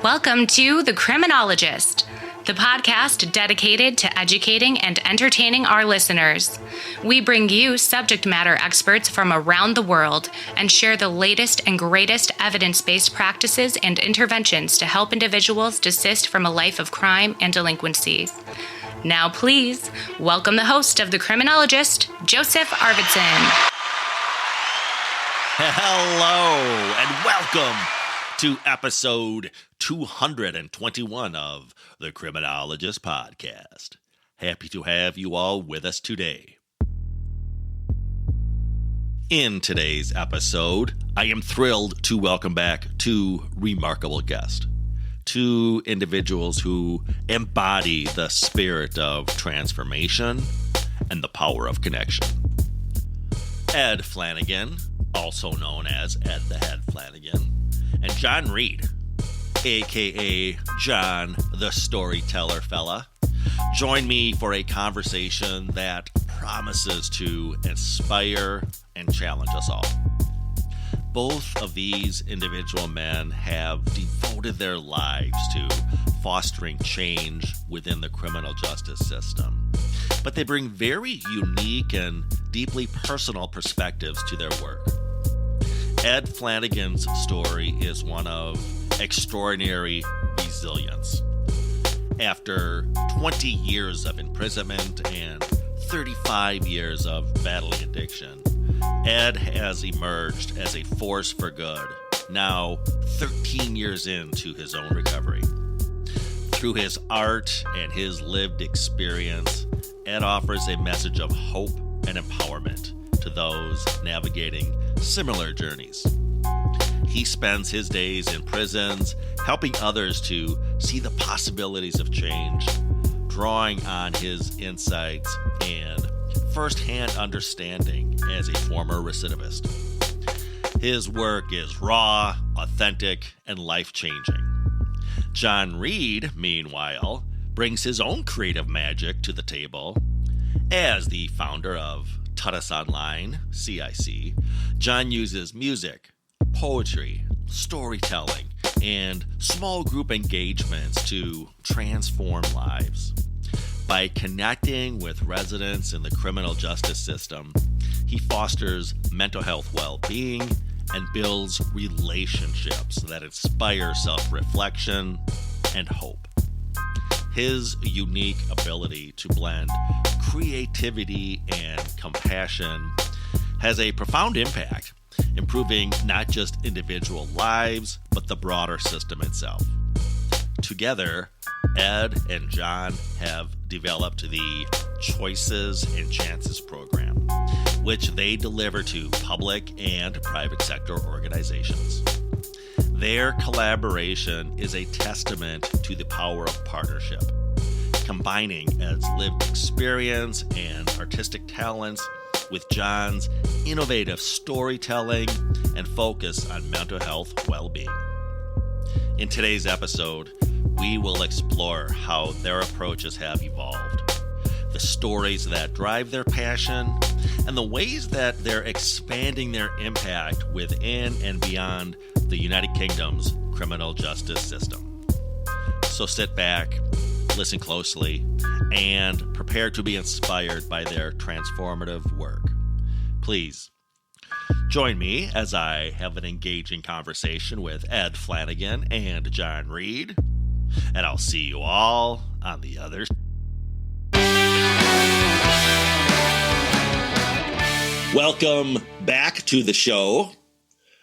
Welcome to The Criminologist, the podcast dedicated to educating and entertaining our listeners. We bring you subject matter experts from around the world and share the latest and greatest evidence-based practices and interventions to help individuals desist from a life of crime and delinquency. Now, please welcome the host of The Criminologist, Joseph Arvidsson. Hello and welcome to episode 221 of the Criminologist podcast. Happy to have you all with us today. In today's episode, I am thrilled to welcome back two remarkable guests, two individuals who embody the spirit of transformation and the power of connection. Ed Flanagan, also known as Ed the Head Flanigan, and John Reed, a.k.a. John the Storyteller Fella, join me for a conversation that promises to inspire and challenge us all. Both of these individual men have devoted their lives to fostering change within the criminal justice system, but they bring very unique and deeply personal perspectives to their work. Ed Flanagan's story is one of extraordinary resilience. After 20 years of imprisonment and 35 years of battling addiction, Ed has emerged as a force for good, now 13 years into his own recovery. Through his art and his lived experience, Ed offers a message of hope and empowerment to those navigating similar journeys. He spends his days in prisons helping others to see the possibilities of change, drawing on his insights and firsthand understanding as a former recidivist. His work is raw, authentic, and life-changing. John Reed, meanwhile, brings his own creative magic to the table. As the founder of TutisOnline CIC, John uses music, poetry, storytelling, and small group engagements to transform lives. By connecting with residents in the criminal justice system, he fosters mental health well-being and builds relationships that inspire self-reflection and hope. His unique ability to blend creativity and compassion has a profound impact, improving not just individual lives, but the broader system itself. Together, Ed and John have developed the Choices and Chances program, which they deliver to public and private sector organizations. Their collaboration is a testament to the power of partnership, combining Ed's lived experience and artistic talents with John's innovative storytelling and focus on mental health well-being. In today's episode, we will explore how their approaches have evolved, the stories that drive their passion, and the ways that they're expanding their impact within and beyond the United Kingdom's criminal justice system. So sit back, listen closely, and prepare to be inspired by their transformative work. Please join me as I have an engaging conversation with Ed Flanagan and John Reed, and I'll see you all on the other side. Welcome back to the show,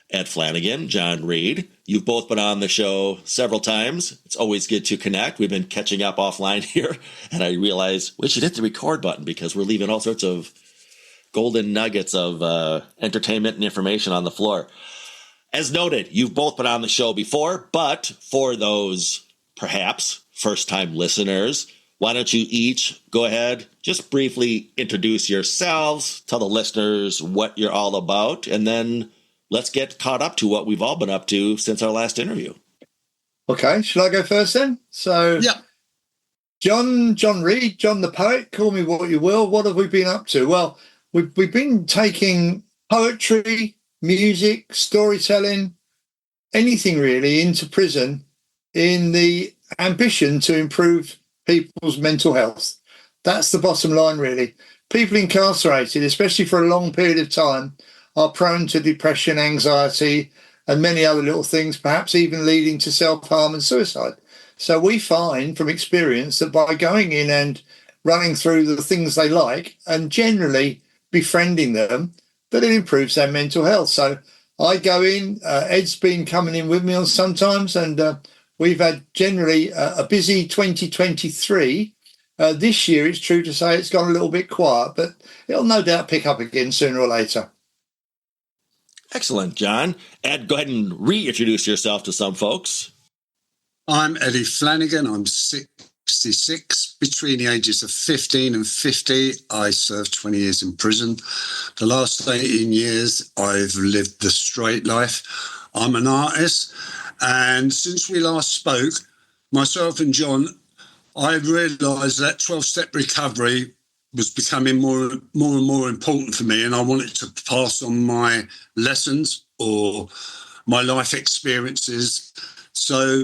Ed Flanagan, John Reed. You've both been on the show several times. It's always good to connect. We've been catching up offline here, and I realized we should hit the record button because we're leaving all sorts of golden nuggets of entertainment and information on the floor. As noted, you've both been on the show before, but for those perhaps first-time listeners, why don't you each go ahead, just briefly introduce yourselves, tell the listeners what you're all about, and then let's get caught up to what we've all been up to since our last interview. Okay, shall I go first then? So, yeah. John Reed, John the Poet, call me what you will. What have we been up to? Well, we've been taking poetry, music, storytelling, anything really into prison in the ambition to improve people's mental health. That's the bottom line, really. People incarcerated, especially for a long period of time, are prone to depression, anxiety, and many other little things, perhaps even leading to self-harm and suicide. So we find from experience that by going in and running through the things they like and generally befriending them, that it improves their mental health. So I go in, Ed's been coming in with me on sometimes, and we've had generally a busy 2023. This year, it's true to say it's gone a little bit quiet, but it'll no doubt pick up again sooner or later. Excellent, John. Ed, go ahead and reintroduce yourself to some folks. I'm Eddie Flanagan. I'm 66. Between the ages of 15 and 50, I served 20 years in prison. The last 18 years, I've lived the straight life. I'm an artist. And since we last spoke, myself and John, I realised that 12-step recovery was becoming more and more important for me, and I wanted to pass on my lessons or my life experiences. So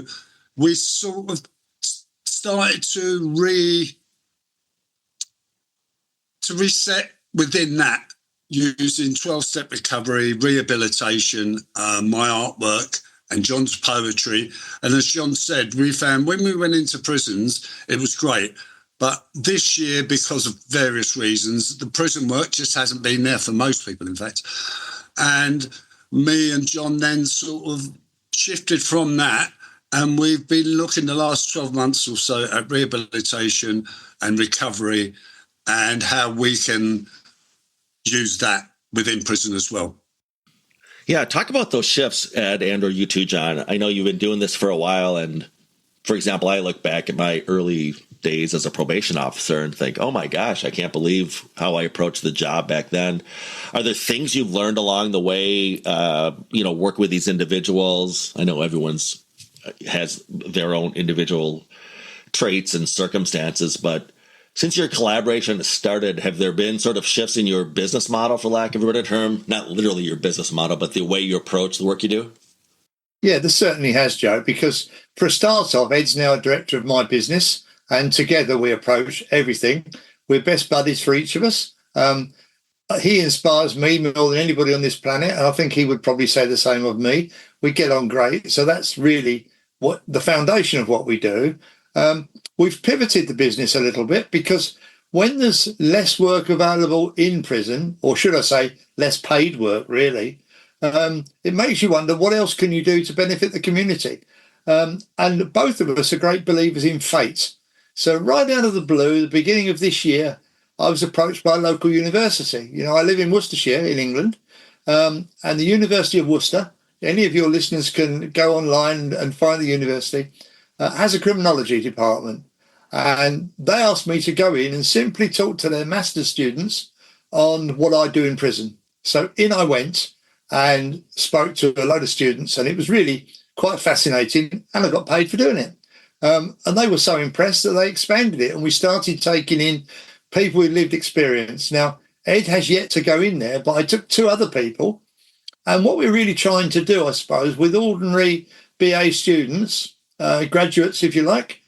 we sort of started to reset within that, using 12-step recovery, rehabilitation, my artwork, and John's poetry. And as John said, we found when we went into prisons, it was great. But this year, because of various reasons, the prison work just hasn't been there for most people, in fact. And me and John then sort of shifted from that. And we've been looking the last 12 months or so at rehabilitation and recovery and how we can use that within prison as well. Yeah, talk about those shifts, Ed, and or you too, John. I know you've been doing this for a while. And for example, I look back at my early days as a probation officer and think, oh my gosh, I can't believe how I approached the job back then. Are there things you've learned along the way, work with these individuals? I know everyone's has their own individual traits and circumstances, but since your collaboration started, have there been sort of shifts in your business model, for lack of a better term? Not literally your business model, but the way you approach the work you do? Yeah, there certainly has, Joe, because for a start off, Ed's now a director of my business, and together we approach everything. We're best buddies for each of us. He inspires me more than anybody on this planet, and I think he would probably say the same of me. We get on great, so that's really what the foundation of what we do. We've pivoted the business a little bit because when there's less work available in prison, or should I say less paid work, really, it makes you wonder what else can you do to benefit the community. And both of us are great believers in fate. So right out of the blue, the beginning of this year, I was approached by a local university. You know, I live in Worcestershire in England, and the University of Worcester, any of your listeners can go online and find the university, has a criminology department. And they asked me to go in and simply talk to their master's students on what I do in prison. So in I went and spoke to a load of students, and it was really quite fascinating, and I got paid for doing it. And they were so impressed that they expanded it, and we started taking in people with lived experience. Now, Ed has yet to go in there, but I took two other people. And what we're really trying to do, I suppose, with ordinary BA students, graduates, if you like,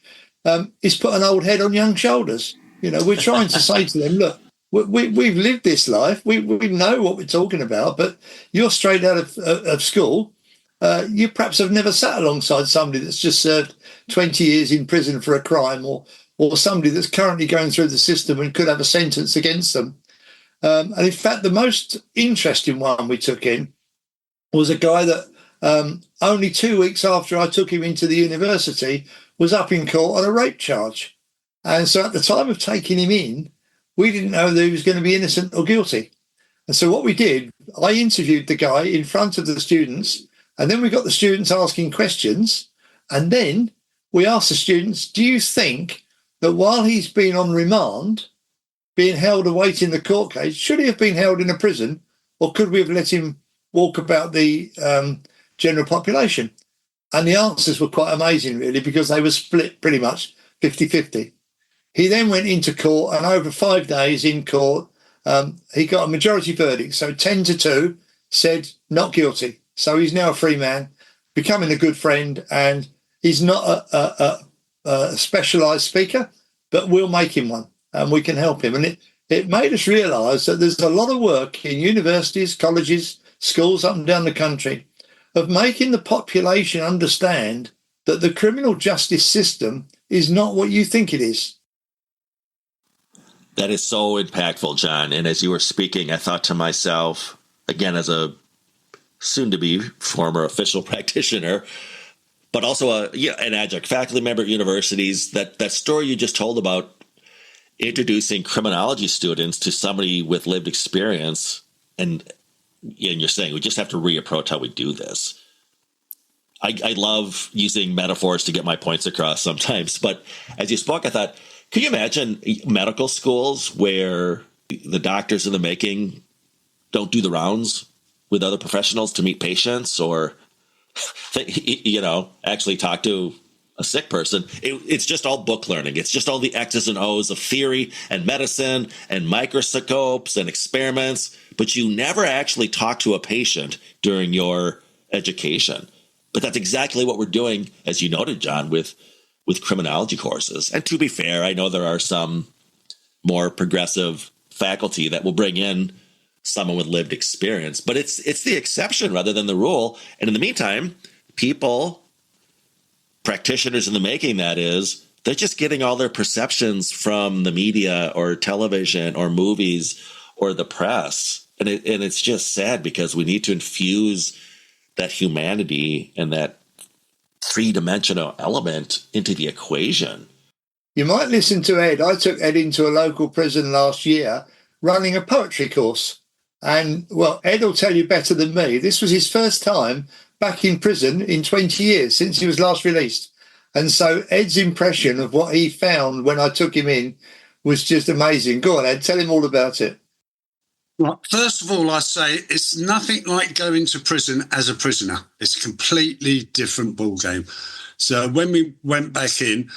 is put an old head on young shoulders. You know, we're trying to say to them, look, we've lived this life. We know what we're talking about, but you're straight out of school. You perhaps have never sat alongside somebody that's just served 20 years in prison for a crime, or somebody that's currently going through the system and could have a sentence against them. And in fact, the most interesting one we took in was a guy that only 2 weeks after I took him into the university was up in court on a rape charge. And so at the time of taking him in, we didn't know whether he was going to be innocent or guilty. And so what we did, I interviewed the guy in front of the students, and then we got the students asking questions. And then we asked the students, do you think that while he's been on remand, being held awaiting the court case, should he have been held in a prison, or could we have let him walk about the general population? And the answers were quite amazing, really, because they were split pretty much 50-50. He then went into court, and over 5 days in court, he got a majority verdict. So 10-2 said not guilty. So he's now a free man, becoming a good friend, and He's not a specialised speaker, but we'll make him one, and we can help him. And it made us realise that there's a lot of work in universities, colleges, schools up and down the country of making the population understand that the criminal justice system is not what you think it is. That is so impactful, John. And as you were speaking, I thought to myself, again, as a soon-to-be former official practitioner, but also an adjunct faculty member at universities, that story you just told about introducing criminology students to somebody with lived experience, and you're saying we just have to reapproach how we do this. I love using metaphors to get my points across sometimes, but as you spoke, I thought, could you imagine medical schools where the doctors in the making don't do the rounds with other professionals to meet patients, or actually talk to a sick person? It's just all book learning. It's just all the X's and O's of theory and medicine and microscopes and experiments, but you never actually talk to a patient during your education. But that's exactly what we're doing, as you noted, John, with criminology courses. And to be fair, I know there are some more progressive faculty that will bring in someone with lived experience, but it's the exception rather than the rule. And in the meantime, practitioners in the making, that is, they're just getting all their perceptions from the media or television or movies or the press. And it's just sad, because we need to infuse that humanity and that three-dimensional element into the equation. You might listen to Ed. I took Ed into a local prison last year running a poetry course. And, well, Ed will tell you better than me. This was his first time back in prison in 20 years since he was last released. And so Ed's impression of what he found when I took him in was just amazing. Go on, Ed, tell him all about it. Well, first of all, I say it's nothing like going to prison as a prisoner. It's a completely different ballgame. So when we went back in,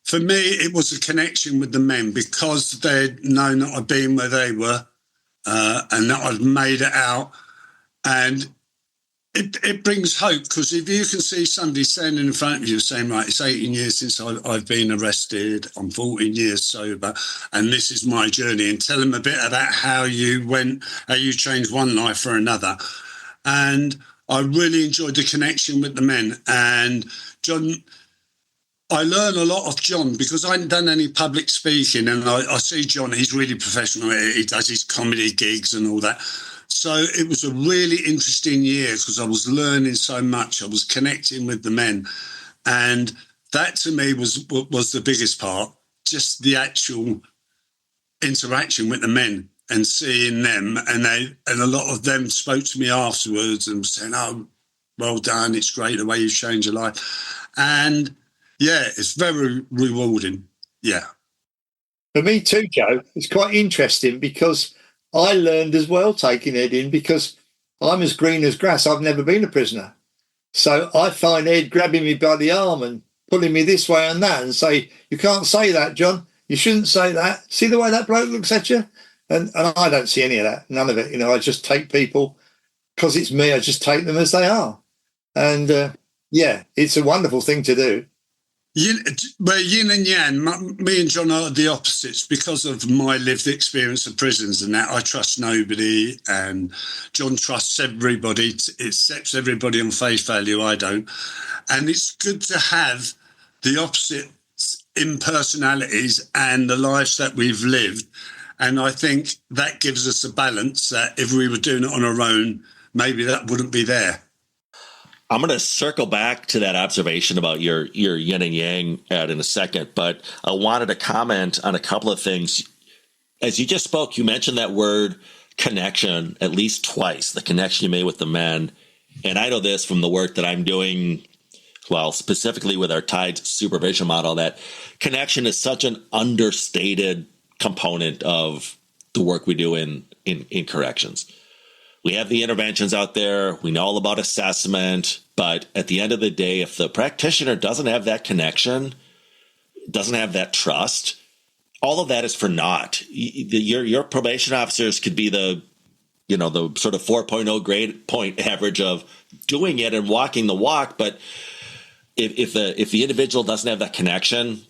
for me, it was a connection with the men, because they'd known that I'd been where they were and that I'd made it out. And it brings hope, because if you can see somebody standing in front of you saying, right, it's 18 years since I've been arrested, I'm 14 years sober, and this is my journey, and tell them a bit about how you changed one life for another. And I really enjoyed the connection with the men. And John, I learn a lot of John, because I hadn't done any public speaking, and I see John, he's really professional. He does his comedy gigs and all that. So it was a really interesting year, because I was learning so much. I was connecting with the men. And that to me was the biggest part, just the actual interaction with the men and seeing them. And a lot of them spoke to me afterwards and saying, oh, well done, it's great the way you've changed your life. And yeah, it's very rewarding. Yeah. For me too, Joe, it's quite interesting, because I learned as well taking Ed in, because I'm as green as grass. I've never been a prisoner. So I find Ed grabbing me by the arm and pulling me this way and that and say, you can't say that, John. You shouldn't say that. See the way that bloke looks at you? And I don't see any of that, none of it. I just take people, because it's me, I just take them as they are. And yeah, it's a wonderful thing to do. We're yin and yang. Me and John are the opposites, because of my lived experience of prisons and that. I trust nobody, and John trusts everybody, accepts everybody on face value. I don't. And it's good to have the opposite in personalities and the lives that we've lived. And I think that gives us a balance that if we were doing it on our own, maybe that wouldn't be there. I'm going to circle back to that observation about your yin and yang in a second, but I wanted to comment on a couple of things. As you just spoke, you mentioned that word connection at least twice, the connection you made with the men. And I know this from the work that I'm doing, well, specifically with our tied supervision model, that connection is such an understated component of the work we do in corrections. We have the interventions out there. We know all about assessment. But at the end of the day, if the practitioner doesn't have that connection, doesn't have that trust, all of that is for naught. Your probation officers could be the sort of 4.0 grade point average of doing it and walking the walk. But if the individual doesn't have that connection,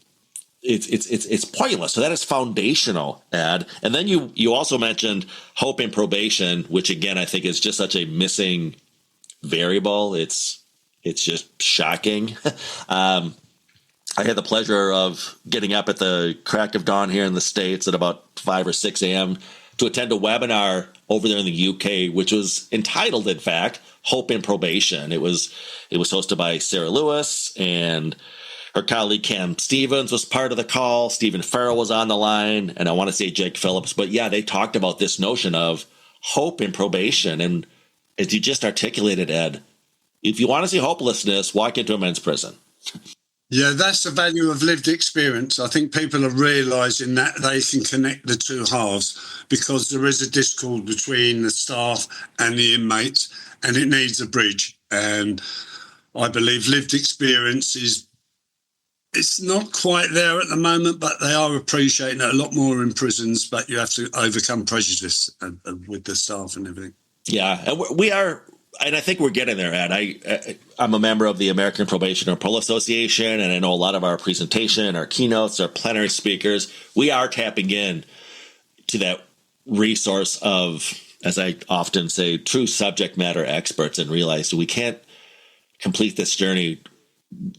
it's pointless. So that is foundational, Ed. And then you also mentioned hope and probation, which again I think is just such a missing variable. It's just shocking. I had the pleasure of getting up at the crack of dawn here in the States at about 5 or 6 a.m. to attend a webinar over there in the UK, which was entitled, in fact, Hope and Probation. It was hosted by Sarah Lewis, and her colleague Cam Stevens was part of the call. Stephen Farrell was on the line, and I want to say Jake Phillips. But yeah, they talked about this notion of hope and probation. And as you just articulated, Ed, if you want to see hopelessness, walk into a men's prison. Yeah, that's the value of lived experience. I think people are realising that they can connect the two halves, because there is a discord between the staff and the inmates, and it needs a bridge. And I believe lived experience it's not quite there at the moment, but they are appreciating it a lot more in prisons. But you have to overcome prejudice with the staff and everything. Yeah, and we are. And I think we're getting there, Ed. I'm a member of the American Probation and Parole Association, and I know a lot of our presentation, our keynotes, our plenary speakers, we are tapping in to that resource of, as I often say, true subject matter experts, and realize we can't complete this journey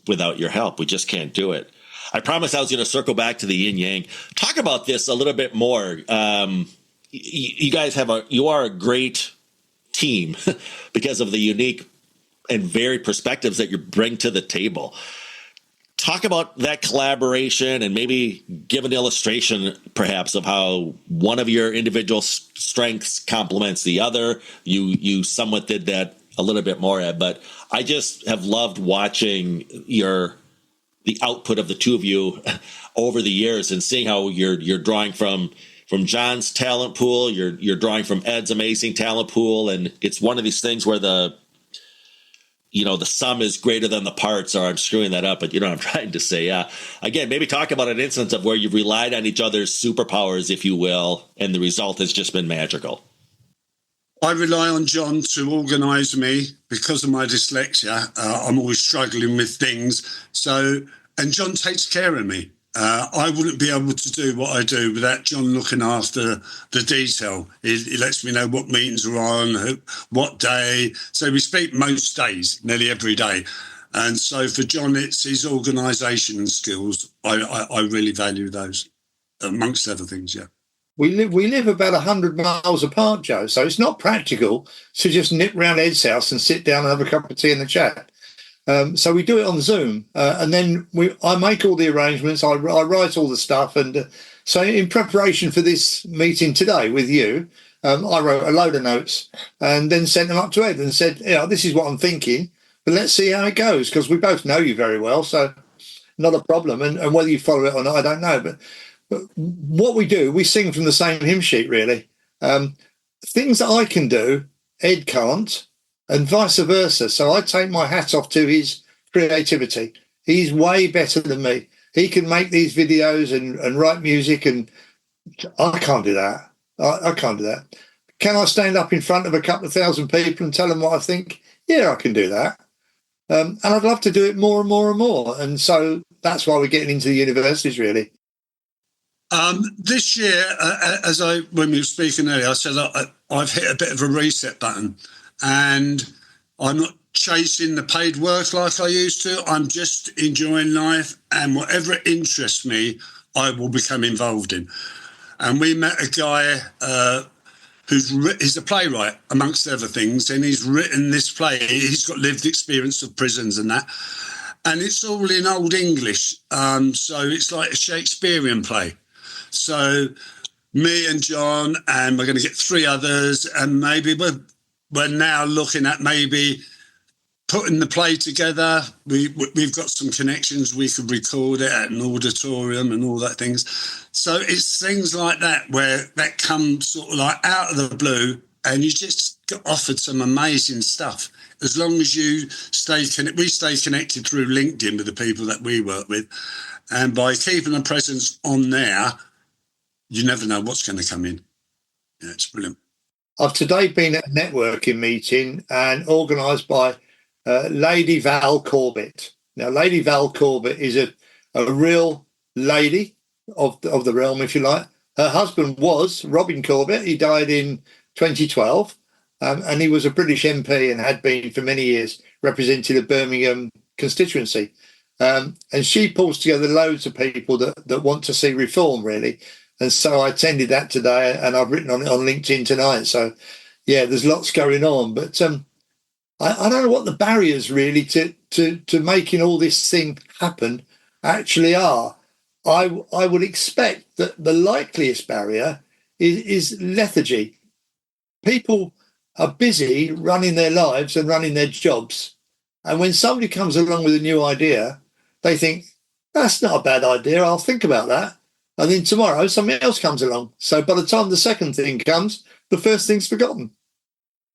without your help. We just can't do it. I promised I was going to circle back to the yin yang, talk about this a little bit more. You guys you are a great team because of the unique and varied perspectives that you bring to the table. Talk about that collaboration, and maybe give an illustration perhaps of how one of your individual strengths complements the other. You somewhat did that a little bit more, Ed, but I just have loved watching the output of the two of you over the years, and seeing how you're drawing from John's talent pool, you're drawing from Ed's amazing talent pool, and it's one of these things where the sum is greater than the parts, or I'm screwing that up, but you know what I'm trying to say. Again, maybe talk about an instance of where you've relied on each other's superpowers, if you will, and the result has just been magical. I rely on John to organise me because of my dyslexia. I'm always struggling with things. And John takes care of me. I wouldn't be able to do what I do without John looking after the detail. He lets me know what meetings are on, what day. So we speak most days, nearly every day. And so for John, it's his organisation skills. I really value those, amongst other things, yeah. We live about 100 miles apart, Joe, so it's not practical to just nip round Ed's house and sit down and have a cup of tea and a chat. So we do it on Zoom, and then I make all the arrangements. I write all the stuff, and so in preparation for this meeting today with you, I wrote a load of notes and then sent them up to Ed and said, this is what I'm thinking, but let's see how it goes, because we both know you very well, so not a problem. And whether you follow it or not, I don't know. But what we do, we sing from the same hymn sheet, really. Things that I can do, Ed can't, and vice versa. So I take my hat off to his creativity. He's way better than me. He can make these videos and write music, and I can't do that. I can't do that. Can I stand up in front of a couple of thousand people and tell them what I think? Yeah, I can do that. And I'd love to do it more and more and more. And so that's why we're getting into the universities, really. This year, when we were speaking earlier, I said I've hit a bit of a reset button, and I'm not chasing the paid work like I used to. I'm just enjoying life, and whatever interests me, I will become involved in. And we met a guy he's a playwright, amongst other things, and he's written this play. He's got lived experience of prisons and that, and it's all in Old English, so it's like a Shakespearean play. So me and John, and we're going to get 3 others, and maybe we're now looking at maybe putting the play together. We've got some connections. We could record it at an auditorium and all that things. So it's things like that where that comes sort of like out of the blue, and you just get offered some amazing stuff. As long as you we stay connected through LinkedIn with the people that we work with, and by keeping a presence on there, you never know what's going to come in. Yeah, it's brilliant. I've today been at a networking meeting and organised by Lady Val Corbett. Now, Lady Val Corbett is a real lady of the realm, if you like. Her husband was Robin Corbett. He died in 2012, and he was a British MP and had been for many years representing the Birmingham constituency. And she pulls together loads of people that want to see reform, really. And so I attended that today, and I've written on it on LinkedIn tonight. So, yeah, there's lots going on. But I don't know what the barriers really to making all this thing happen actually are. I would expect that the likeliest barrier is lethargy. People are busy running their lives and running their jobs. And when somebody comes along with a new idea, they think, that's not a bad idea, I'll think about that. And then tomorrow, something else comes along. So by the time the second thing comes, the first thing's forgotten.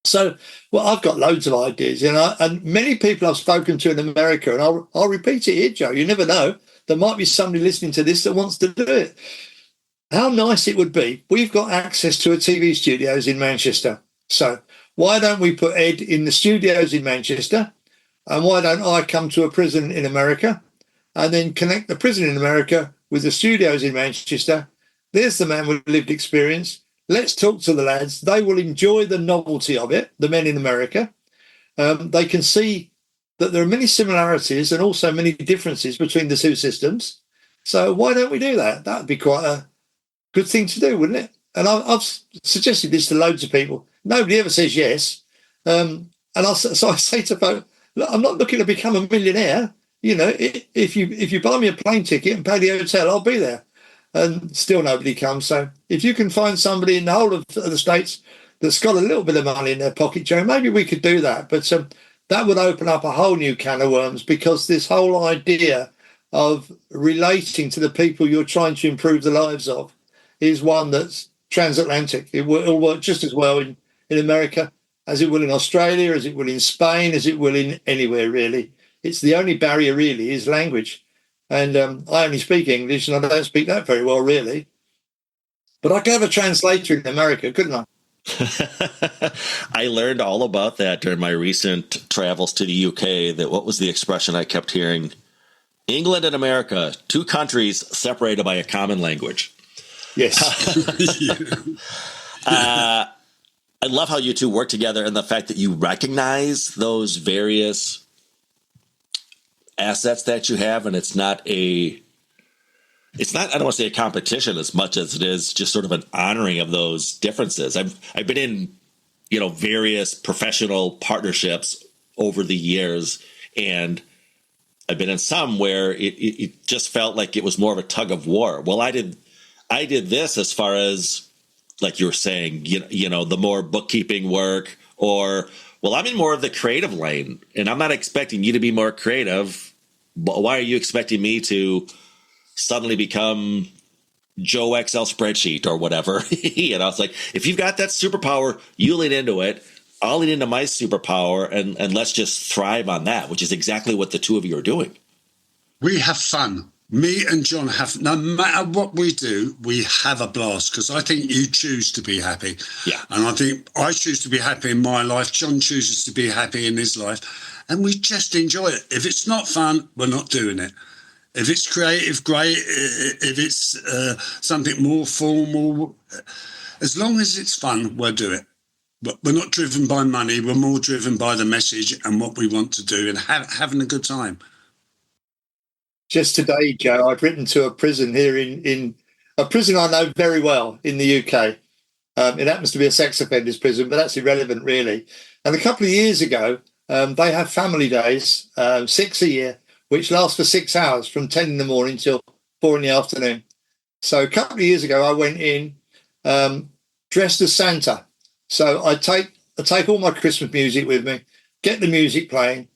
So, well, I've got loads of ideas, and many people I've spoken to in America, and I'll repeat it here, Joe, you never know. There might be somebody listening to this that wants to do it. How nice it would be. We've got access to a TV studios in Manchester. So why don't we put Ed in the studios in Manchester? And why don't I come to a prison in America and then connect the prison in America with the studios in Manchester? There's the man with lived experience. Let's talk to the lads. They will enjoy the novelty of it, the men in America. They can see that there are many similarities and also many differences between the two systems. So why don't we do that? That would be quite a good thing to do, wouldn't it? And I've suggested this to loads of people. Nobody ever says yes. So I say to folks, look, I'm not looking to become a millionaire. If you buy me a plane ticket and pay the hotel, I'll be there. And still nobody comes. So if you can find somebody in the whole of the States that's got a little bit of money in their pocket, Joe, maybe we could do that. But that would open up a whole new can of worms, because this whole idea of relating to the people you're trying to improve the lives of is one that's transatlantic. It'll work just as well in America as it will in Australia, as it will in Spain, as it will in anywhere, really. It's the only barrier, really, is language. And I only speak English, and I don't speak that very well, really. But I could have a translator in America, couldn't I? I learned all about that during my recent travels to the UK. That what was the expression I kept hearing? England and America, two countries separated by a common language. Yes. I love how you two work together, and the fact that you recognize those various assets that you have, and it's not I don't want to say a competition as much as it is just sort of an honoring of those differences. I've been in, various professional partnerships over the years, and I've been in some where it just felt like it was more of a tug of war. Well, I did this as far as, like you were saying, the more bookkeeping work, or, well, I'm in more of the creative lane, and I'm not expecting you to be more creative. But why are you expecting me to suddenly become Joe Excel spreadsheet or whatever? It's like, if you've got that superpower, you lean into it. I'll lean into my superpower, and let's just thrive on that, which is exactly what the two of you are doing. We have fun. Me and John have, no matter what we do, we have a blast, because I think you choose to be happy. Yeah. And I think I choose to be happy in my life. John chooses to be happy in his life. And we just enjoy it. If it's not fun, we're not doing it. If it's creative, great. If it's something more formal, as long as it's fun, we'll do it. But we're not driven by money. We're more driven by the message and what we want to do and having a good time. Just today, Joe, I've written to a prison here in a prison I know very well in the UK. It happens to be a sex offenders prison, but that's irrelevant, really. And a couple of years ago, they have family days, 6 a year, which last for 6 hours from 10 in the morning till 4 in the afternoon. So a couple of years ago, I went in dressed as Santa. So I take all my Christmas music with me, get the music playing,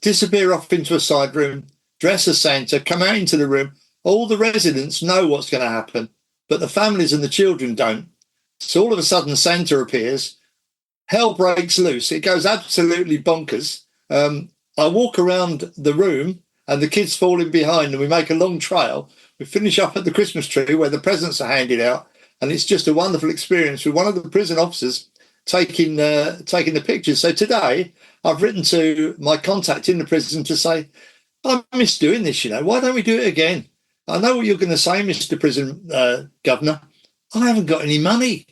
disappear off into a side room, dress as Santa, come out into the room. All the residents know what's going to happen, but the families and the children don't. So all of a sudden, Santa appears. Hell breaks loose. It goes absolutely bonkers. I walk around the room and the kids fall in behind, and we make a long trail. We finish up at the Christmas tree where the presents are handed out, and it's just a wonderful experience with one of the prison officers taking the pictures. So today I've written to my contact in the prison to say, I miss doing this, why don't we do it again? I know what you're going to say, Mr. Prison Governor. I haven't got any money.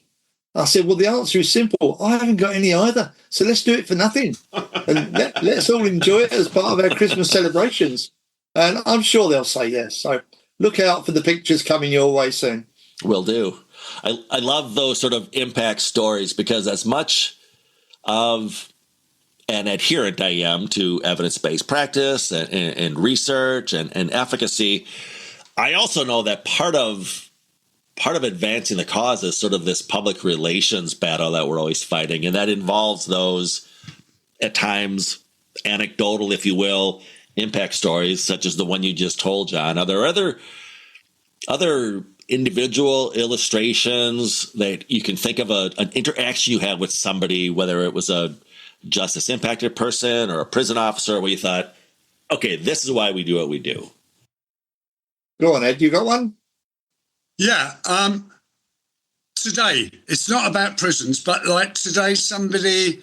I said, well, the answer is simple. I haven't got any either. So let's do it for nothing. And let's all enjoy it as part of our Christmas celebrations. And I'm sure they'll say yes. So look out for the pictures coming your way soon. Will do. I love those sort of impact stories, because as much of an adherent I am to evidence-based practice and research and efficacy, I also know that part of advancing the cause is sort of this public relations battle that we're always fighting. And that involves those, at times, anecdotal, if you will, impact stories, such as the one you just told, John. Are there other individual illustrations that you can think of, an interaction you had with somebody, whether it was a justice impacted person or a prison officer, where you thought, okay, this is why we do what we do? Go on, Ed. You got one? Yeah. Today, it's not about prisons, but like today, somebody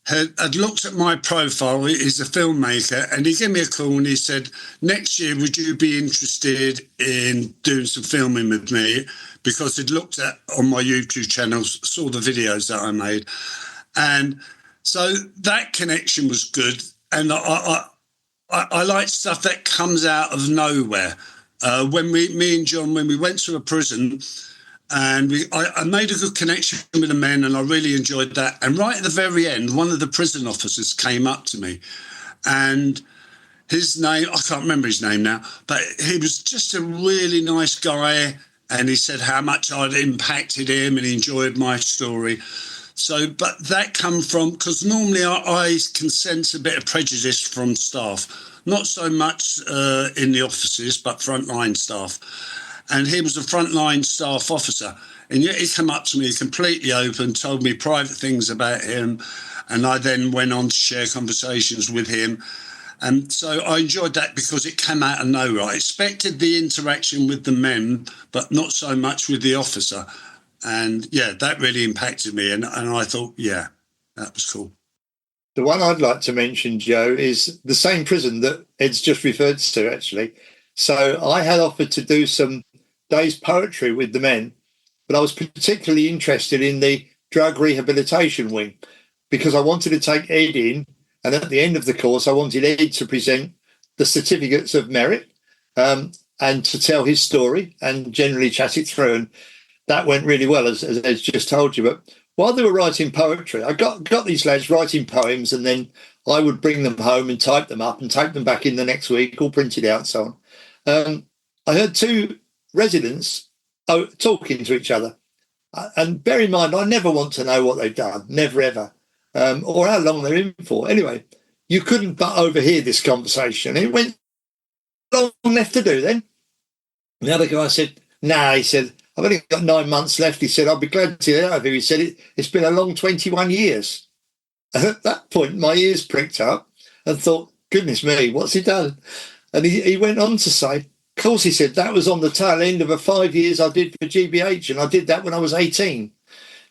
had looked at my profile. He's a filmmaker, and he gave me a call and he said, next year, would you be interested in doing some filming with me? Because he'd looked at on my YouTube channels, saw the videos that I made. And so that connection was good. And I like stuff that comes out of nowhere. When me and John, when we went to a prison, and I made a good connection with the men, and I really enjoyed that. And right at the very end, one of the prison officers came up to me, and his name, I can't remember his name now, but he was just a really nice guy. And he said how much I'd impacted him, and he enjoyed my story. So, but that come from, because normally I can sense a bit of prejudice from staff, not so much in the offices, but frontline staff. And he was a frontline staff officer. And yet he came up to me completely open, told me private things about him. And I then went on to share conversations with him. And so I enjoyed that because it came out of nowhere. I expected the interaction with the men, but not so much with the officer. And yeah, that really impacted me. And I thought, yeah, that was cool. The one I'd like to mention, Joe, is the same prison that Ed's just referred to, actually. So I had offered to do some days poetry with the men, but I was particularly interested in the drug rehabilitation wing because I wanted to take Ed in, and at the end of the course, I wanted Ed to present the certificates of merit and to tell his story and generally chat it through. And that went really well, as Ed's just told you. But while they were writing poetry, I got these lads writing poems, and then I would bring them home and type them up and take them back in the next week, all printed out and so on. I heard two residents talking to each other. And bear in mind, I never want to know what they've done, never ever, or how long they're in for. Anyway, you couldn't but overhear this conversation. It went long left to do then. And the other guy said, nah, he said, I've only got 9 months left. He said, I'll be glad to get out of here. He said, it's been a long 21 years. And at that point, my ears pricked up and thought, goodness me, what's he done? And he went on to say, of course, he said, that was on the tail end of a 5 years I did for GBH, and I did that when I was 18.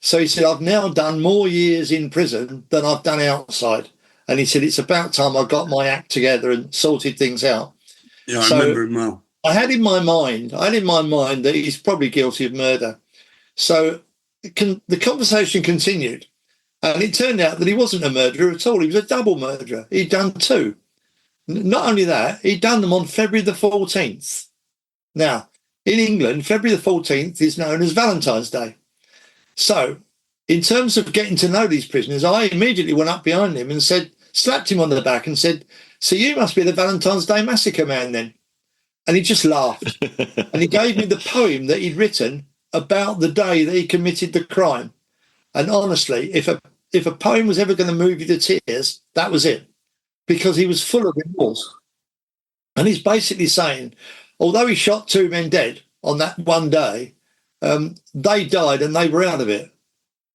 So he said, I've now done more years in prison than I've done outside. And he said, it's about time I got my act together and sorted things out. Yeah, I remember him well. I had in my mind that he's probably guilty of murder. So the conversation continued. And it turned out that he wasn't a murderer at all. He was a double murderer. He'd done two. Not only that, he'd done them on February the 14th. Now, in England, February the 14th is known as Valentine's Day. So in terms of getting to know these prisoners, I immediately went up behind him and slapped him on the back and said, so you must be the Valentine's Day massacre man then. And he just laughed. And he gave me the poem that he'd written about the day that he committed the crime. And honestly, if a poem was ever going to move you to tears, that was it. Because he was full of remorse. And he's basically saying, although he shot two men dead on that one day, they died and they were out of it.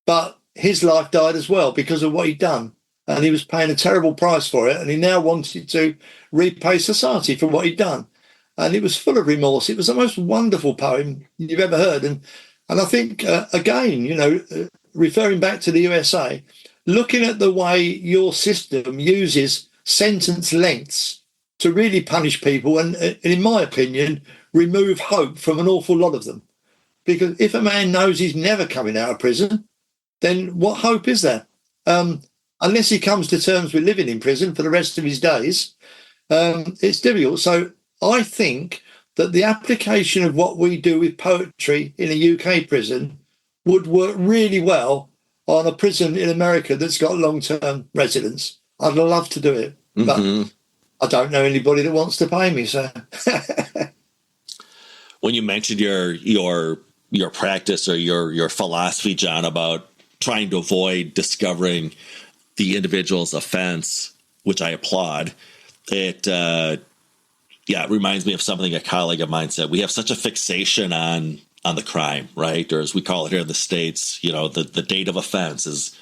But his life died as well because of what he'd done. And he was paying a terrible price for it. And he now wanted to repay society for what he'd done. And it was full of remorse. It was the most wonderful poem you've ever heard. And I think, again, referring back to the USA, looking at the way your system uses sentence lengths to really punish people and, in my opinion, remove hope from an awful lot of them. Because if a man knows he's never coming out of prison, then what hope is there? Unless he comes to terms with living in prison for the rest of his days, it's difficult. So I think that the application of what we do with poetry in a UK prison would work really well on a prison in America that's got long-term residents. I'd love to do it, but I don't know anybody that wants to pay me. So, when you mentioned your practice or your philosophy, John, about trying to avoid discovering the individual's offense, which I applaud, it reminds me of something a colleague of mine said. We have such a fixation on the crime, right? Or as we call it here in the States, the date of offense is,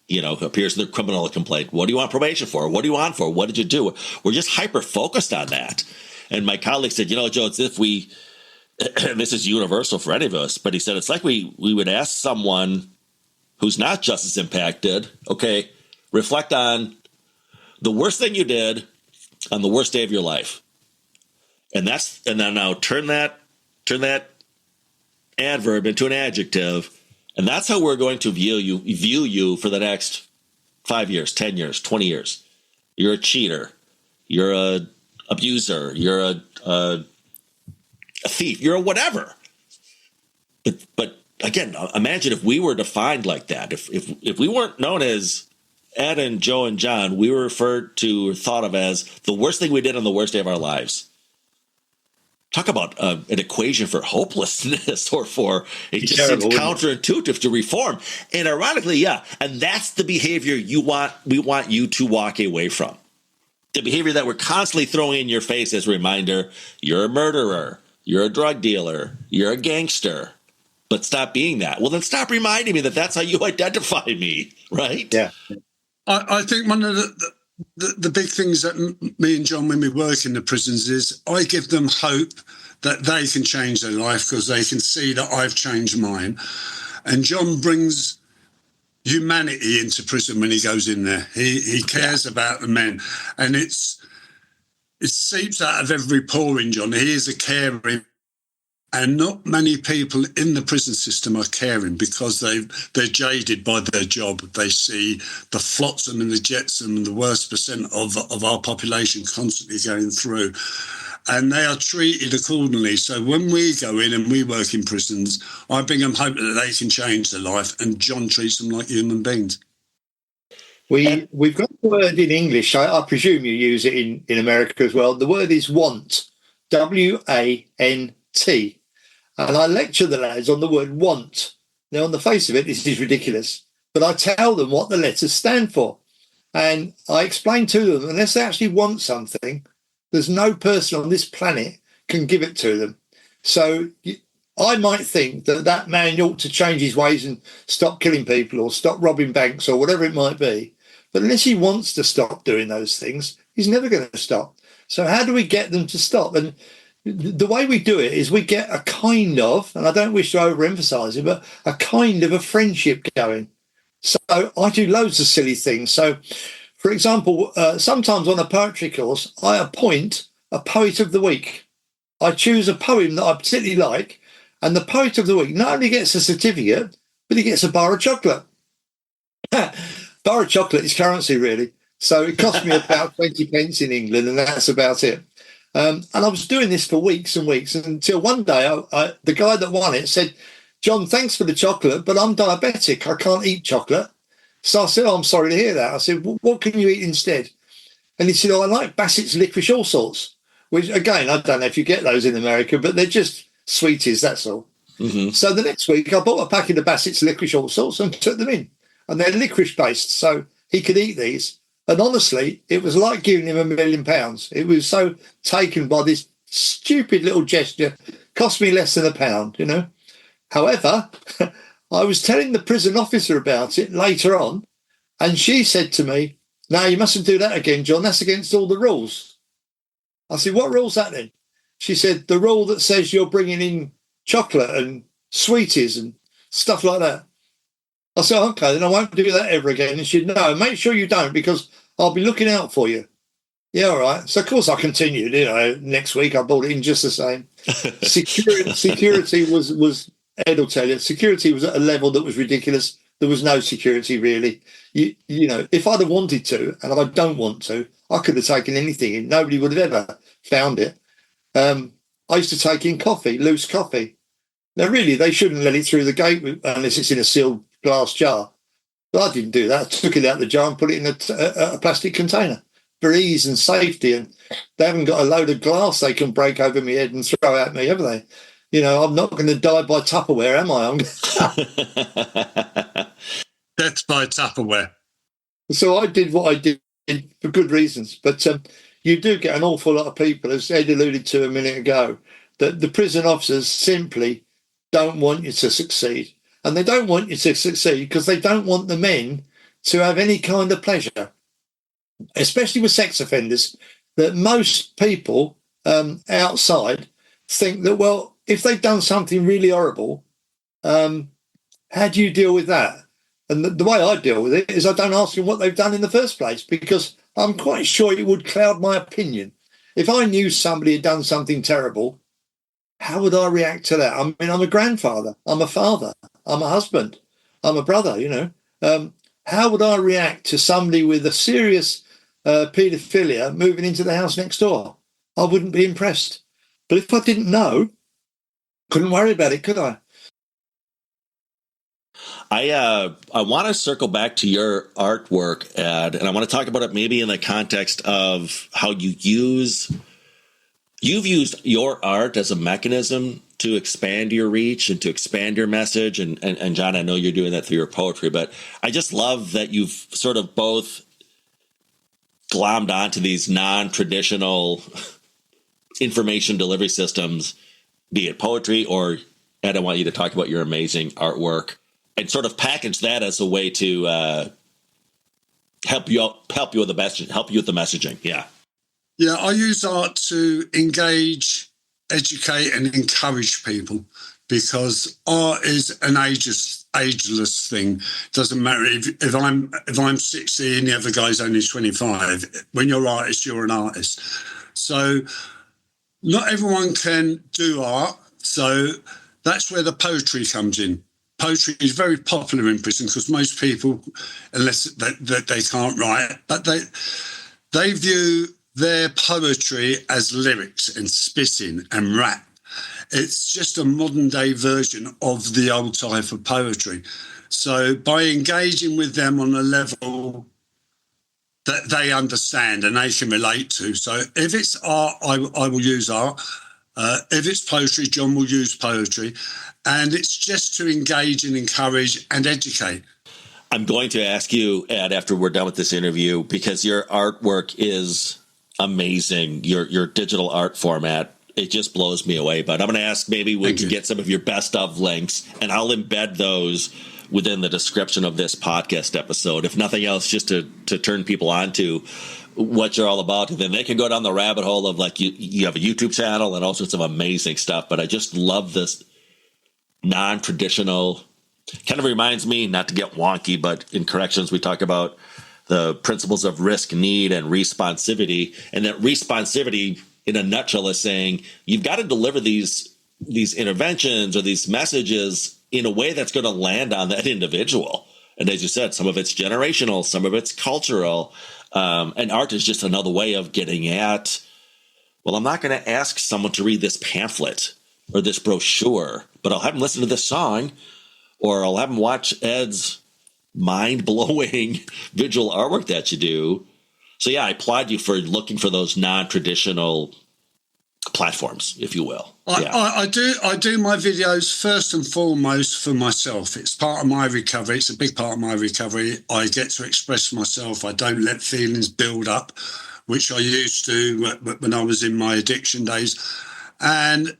appears in the criminal complaint. What do you want probation for? What do you want for? What did you do? We're just hyper-focused on that. And my colleague said, Joe, it's if we, and this is universal for any of us, but he said, it's like we would ask someone who's not justice impacted, okay, reflect on the worst thing you did on the worst day of your life. And then now turn that adverb into an adjective. And that's how we're going to view you for the next 5 years, 10 years, 20 years. You're a cheater. You're a abuser. You're a thief. You're a whatever. But again, imagine if we were defined like that. If we weren't known as Ed and Joe and John, we were referred to or thought of as the worst thing we did on the worst day of our lives. Talk about an equation for hopelessness, or for it just seems counterintuitive to reform. And ironically, and that's the behavior we want you to walk away from. The behavior that we're constantly throwing in your face as a reminder: you're a murderer, you're a drug dealer, you're a gangster. But stop being that. Well, then stop reminding me that that's how you identify me, right? Yeah. I think one of the big things that me and John, when we work in the prisons, is I give them hope that they can change their life because they can see that I've changed mine. And John brings humanity into prison when he goes in there. He cares about the men. And it seeps out of every pore in John. He is a caring. And not many people in the prison system are caring because they're jaded by their job. They see the flotsam and the jetsam and the worst percent of our population constantly going through. And they are treated accordingly. So when we go in and we work in prisons, I bring them hope that they can change their life, and John treats them like human beings. We've got the word in English. I presume you use it in America as well. The word is want, WANT. And I lecture the lads on the word want. Now, on the face of it, this is ridiculous. But I tell them what the letters stand for. And I explain to them, unless they actually want something, there's no person on this planet can give it to them. So I might think that man ought to change his ways and stop killing people or stop robbing banks or whatever it might be. But unless he wants to stop doing those things, he's never going to stop. So how do we get them to stop? And the way we do it is we get a kind of, and I don't wish to overemphasize it, but a kind of a friendship going. So I do loads of silly things. So, for example, sometimes on a poetry course, I appoint a poet of the week. I choose a poem that I particularly like, and the poet of the week not only gets a certificate, but he gets a bar of chocolate. Bar of chocolate is currency, really. So it cost me about 20 pence in England, and that's about it. And I was doing this for weeks and weeks until one day the guy that won it said, John, thanks for the chocolate, but I'm diabetic. I can't eat chocolate. So I said, I'm sorry to hear that. I said, well, what can you eat instead? And he said, I like Bassett's licorice all sorts, which, again, I don't know if you get those in America, but they're just sweeties, that's all. Mm-hmm. So the next week, I bought a packet of Bassett's licorice all sorts and took them in. And they're licorice-based, so he could eat these. And honestly, it was like giving him £1 million. It was so taken by this stupid little gesture. Cost me less than £1, However, I was telling the prison officer about it later on, and she said to me, no, you mustn't do that again, John. That's against all the rules. I said, what rule's that then? She said, the rule that says you're bringing in chocolate and sweeties and stuff like that. I said, okay, then I won't do that ever again. And she said, no, make sure you don't, because I'll be looking out for you. Yeah, all right. So, of course, I continued. Next week I bought it in just the same. Security was Ed will tell you, security was at a level that was ridiculous. There was no security, really. If I'd have wanted to, and I don't want to, I could have taken anything in. Nobody would have ever found it. I used to take in coffee, loose coffee. Now, really, they shouldn't let it through the gate unless it's in a sealed glass jar. But I didn't do that. I took it out of the jar and put it in a plastic container for ease and safety. And they haven't got a load of glass they can break over my head and throw at me, have they? I'm not going to die by Tupperware, am I? Death by Tupperware. So I did what I did for good reasons. But you do get an awful lot of people, as Ed alluded to a minute ago, that the prison officers simply don't want you to succeed. And they don't want you to succeed because they don't want the men to have any kind of pleasure, especially with sex offenders, that most people outside think that, well, if they've done something really horrible, how do you deal with that? And the way I deal with it is I don't ask them what they've done in the first place, because I'm quite sure it would cloud my opinion. If I knew somebody had done something terrible, how would I react to that? I mean, I'm a grandfather, I'm a father, I'm a husband, I'm a brother, How would I react to somebody with a serious paedophilia moving into the house next door? I wouldn't be impressed. But if I didn't know, couldn't worry about it, could I? I want to circle back to your artwork, Ed, and I want to talk about it maybe in the context of how you've used your art as a mechanism to expand your reach and to expand your message. And John, I know you're doing that through your poetry, but I just love that you've sort of both glommed onto these non-traditional information delivery systems, be it poetry or, Ed, I want you to talk about your amazing artwork and sort of package that as a way to help you with the messaging. Yeah. Yeah, I use art to engage, educate, and encourage people, because art is an ageless thing. Doesn't matter if I'm 60 and the other guy's only 25. When you're an artist, you're an artist. So not everyone can do art. So that's where the poetry comes in. Poetry is very popular in prison because most people, unless that they can't write, but they view their poetry as lyrics and spitting and rap. It's just a modern day version of the old type of poetry. So by engaging with them on a level that they understand and they can relate to. So if it's art, I will use art. If it's poetry, John will use poetry. And it's just to engage and encourage and educate. I'm going to ask you, Ed, after we're done with this interview, because your artwork is amazing. Your digital art format, it just blows me away. But I'm going to ask maybe we can get some of your best of links, and I'll embed those within the description of this podcast episode. If nothing else, just to turn people on to what you're all about. And then they can go down the rabbit hole of, like, you have a YouTube channel and all sorts of amazing stuff. But I just love this non-traditional, kind of reminds me, not to get wonky, but in corrections, we talk about the principles of risk, need, and responsivity. And that responsivity, in a nutshell, is saying you've got to deliver these interventions or these messages in a way that's going to land on that individual. And as you said, some of it's generational, some of it's cultural. And art is just another way of getting at, well, I'm not going to ask someone to read this pamphlet or this brochure, but I'll have them listen to this song, or I'll have them watch Ed's mind-blowing visual artwork that you do. So yeah, I applaud you for looking for those non-traditional platforms, if you will. I do my videos first and foremost for myself. It's part of my recovery. It's a big part of my recovery. I get to express myself. I don't let feelings build up, which I used to when I was in my addiction days. And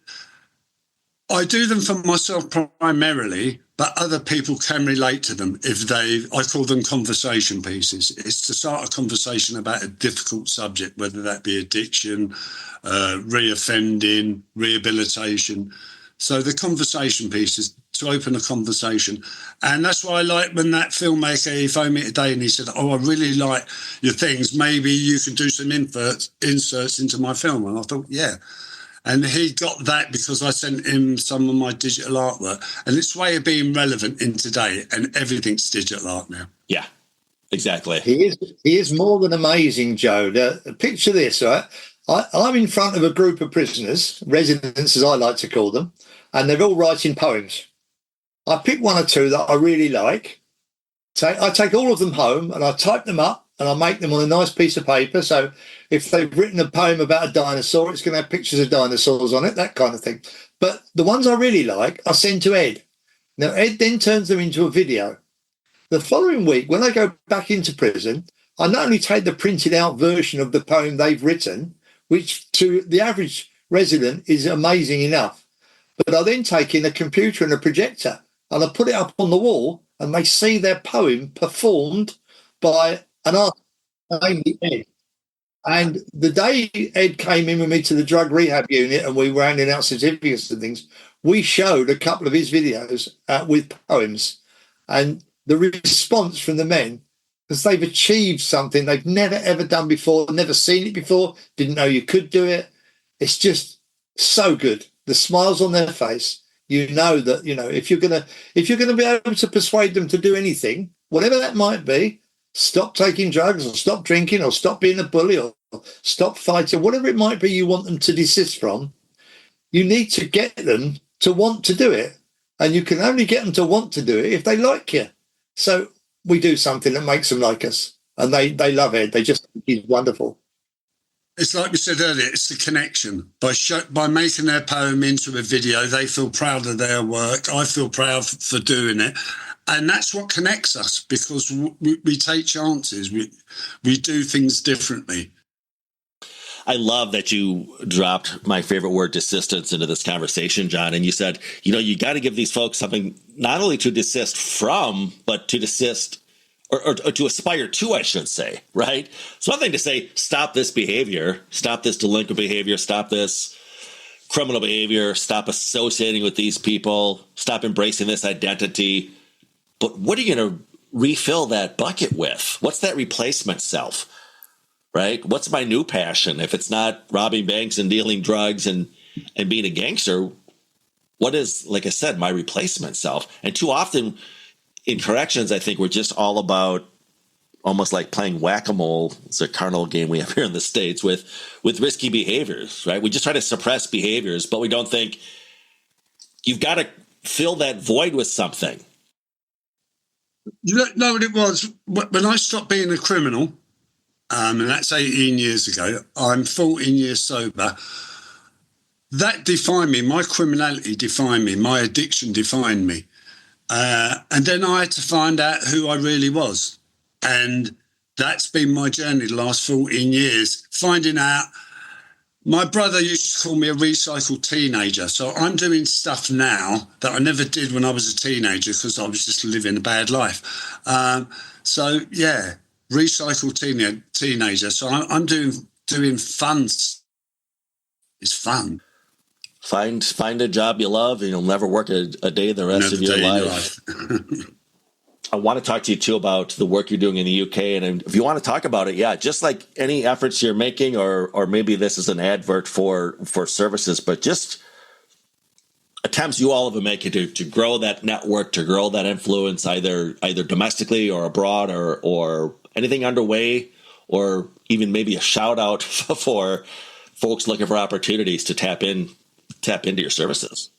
I do them for myself primarily, but other people can relate to them I call them conversation pieces. It's to start a conversation about a difficult subject, whether that be addiction, reoffending, rehabilitation. So the conversation pieces to open a conversation. And that's why I like when that filmmaker, he phoned me today and he said, oh, I really like your things. Maybe you could do some inserts into my film. And I thought, yeah. And he got that because I sent him some of my digital artwork. And it's a way of being relevant in today, and everything's digital art now. Yeah, exactly. He is more than amazing, Joe. Picture this, right? I'm in front of a group of prisoners, residents as I like to call them, and they're all writing poems. I pick one or two that I really like. I take all of them home and I type them up and I make them on a nice piece of paper. So if they've written a poem about a dinosaur, it's going to have pictures of dinosaurs on it, that kind of thing. But the ones I really like, I send to Ed. Now, Ed then turns them into a video. The following week, when I go back into prison, I not only take the printed out version of the poem they've written, which to the average resident is amazing enough, but I then take in a computer and a projector and I put it up on the wall and they see their poem performed by an artist named Ed. And the day Ed came in with me to the drug rehab unit and we were handing out certificates and things, we showed a couple of his videos with poems. And the response from the men, because they've achieved something they've never, ever done before, never seen it before, didn't know you could do it. It's just so good. The smiles on their face, you know that, you know, if you're gonna be able to persuade them to do anything, whatever that might be, stop taking drugs or stop drinking or stop being a bully or stop fighting, whatever it might be you want them to desist from, you need to get them to want to do it. And you can only get them to want to do it if they like you. So we do something that makes them like us. And they love Ed. They just think he's wonderful. It's like we said earlier, it's the connection. By making their poem into a video, they feel proud of their work. I feel proud for doing it. And that's what connects us, because we take chances. We do things differently. I love that you dropped my favorite word, desistance, into this conversation, John. And you said, you know, you got to give these folks something not only to desist from, but to desist or to aspire to, I should say, right? It's one thing to say, stop this behavior, stop this delinquent behavior, stop this criminal behavior, stop associating with these people, stop embracing this identity. But what are you going to refill that bucket with? What's that replacement self, right? What's my new passion? If it's not robbing banks and dealing drugs and being a gangster, what is, like I said, my replacement self? And too often in corrections, I think we're just all about almost like playing whack-a-mole. It's a carnal game we have here in the States with risky behaviors, right? We just try to suppress behaviors, but we don't think you've got to fill that void with something. You know what it was? When I stopped being a criminal, and that's 18 years ago, I'm 14 years sober, that defined me. My criminality defined me. My addiction defined me. And then I had to find out who I really was. And that's been my journey the last 14 years, finding out. My brother used to call me a recycled teenager. So I'm doing stuff now that I never did when I was a teenager because I was just living a bad life. So, yeah, recycled teenager. So I'm doing fun. It's fun. Find a job you love and you'll never work a day the rest of your life. I want to talk to you, too, about the work you're doing in the UK. And if you want to talk about it, yeah, just like any efforts you're making, or maybe this is an advert for services, but just attempts you all have been making to grow that network, to grow that influence, either domestically or abroad, or anything underway, or even maybe a shout out for folks looking for opportunities to tap into your services.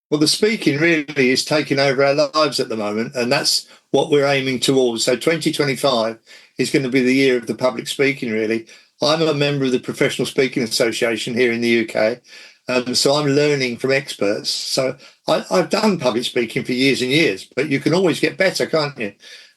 Well, the speaking really is taking over our lives at the moment, and that's what we're aiming towards. So 2025 is going to be the year of the public speaking, really. I'm a member of the Professional Speaking Association here in the UK, so I'm learning from experts. So I've done public speaking for years and years, but you can always get better, can't you?